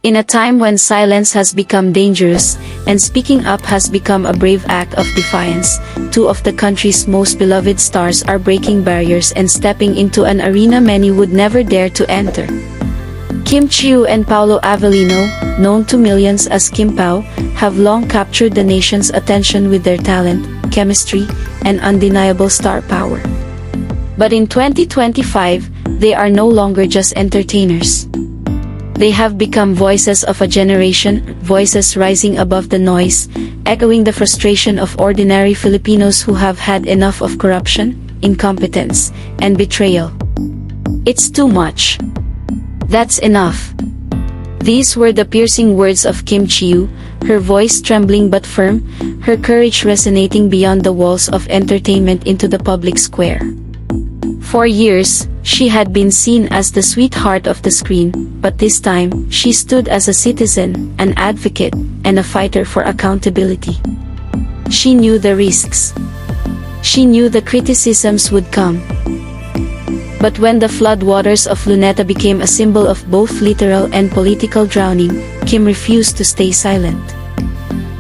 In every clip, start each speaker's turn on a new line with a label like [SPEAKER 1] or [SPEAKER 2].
[SPEAKER 1] In a time when silence has become dangerous, and speaking up has become a brave act of defiance, two of the country's most beloved stars are breaking barriers and stepping into an arena many would never dare to enter. Chiu and Paulo Avelino, known to millions as KimPau, have long captured the nation's attention with their talent, chemistry, and undeniable star power. But in 2025, they are no longer just entertainers. They have become voices of a generation, voices rising above the noise, echoing the frustration of ordinary Filipinos who have had enough of corruption, incompetence, and betrayal. It's too much. That's enough. These were the piercing words of Chiu, her voice trembling but firm, her courage resonating beyond the walls of entertainment into the public square. For years, she had been seen as the sweetheart of the screen, but this time, she stood as a citizen, an advocate, and a fighter for accountability. She knew the risks. She knew the criticisms would come. But when the floodwaters of Luneta became a symbol of both literal and political drowning, Kim refused to stay silent.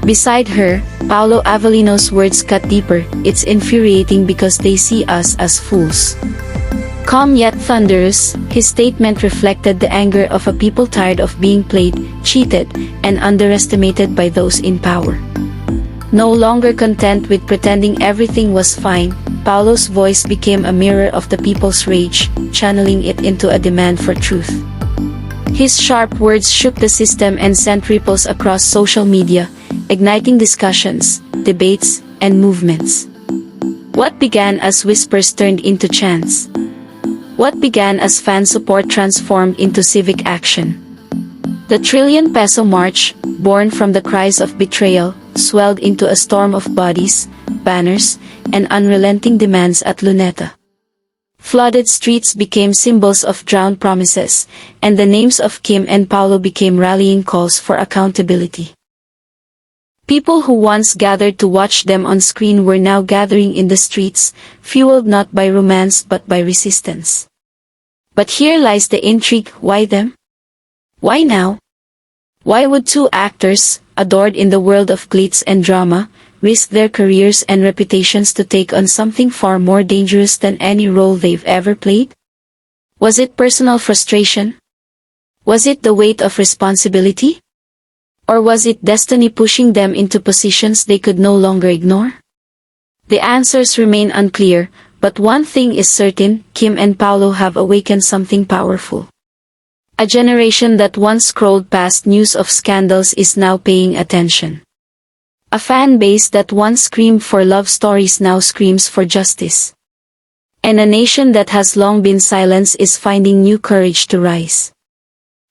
[SPEAKER 1] Beside her, Paulo Avelino's words cut deeper. It's infuriating because they see us as fools. Calm yet thunderous, his statement reflected the anger of a people tired of being played, cheated, and underestimated by those in power. No longer content with pretending everything was fine, Paulo's voice became a mirror of the people's rage, channeling it into a demand for truth. His sharp words shook the system and sent ripples across social media, igniting discussions, debates, and movements. What began as whispers turned into chants. What began as fan support transformed into civic action. The Trillion Peso March, born from the cries of betrayal, swelled into a storm of bodies, banners, and unrelenting demands at Luneta. Flooded streets became symbols of drowned promises, and the names of Kim and Paulo became rallying calls for accountability. People who once gathered to watch them on screen were now gathering in the streets, fueled not by romance but by resistance. But here lies the intrigue. Why them? Why now? Why would two actors, adored in the world of glitz and drama, risk their careers and reputations to take on something far more dangerous than any role they've ever played? Was it personal frustration? Was it the weight of responsibility? Or was it destiny pushing them into positions they could no longer ignore? The answers remain unclear, but one thing is certain: Kim and Paulo have awakened something powerful. A generation that once scrolled past news of scandals is now paying attention. A fan base that once screamed for love stories now screams for justice. And a nation that has long been silenced is finding new courage to rise.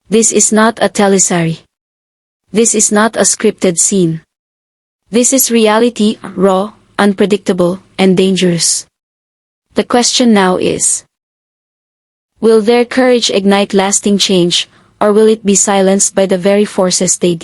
[SPEAKER 1] This is not a teleserie. This is not a scripted scene. This is reality, raw, unpredictable, and dangerous. The question now is: will their courage ignite lasting change, or will it be silenced by the very forces they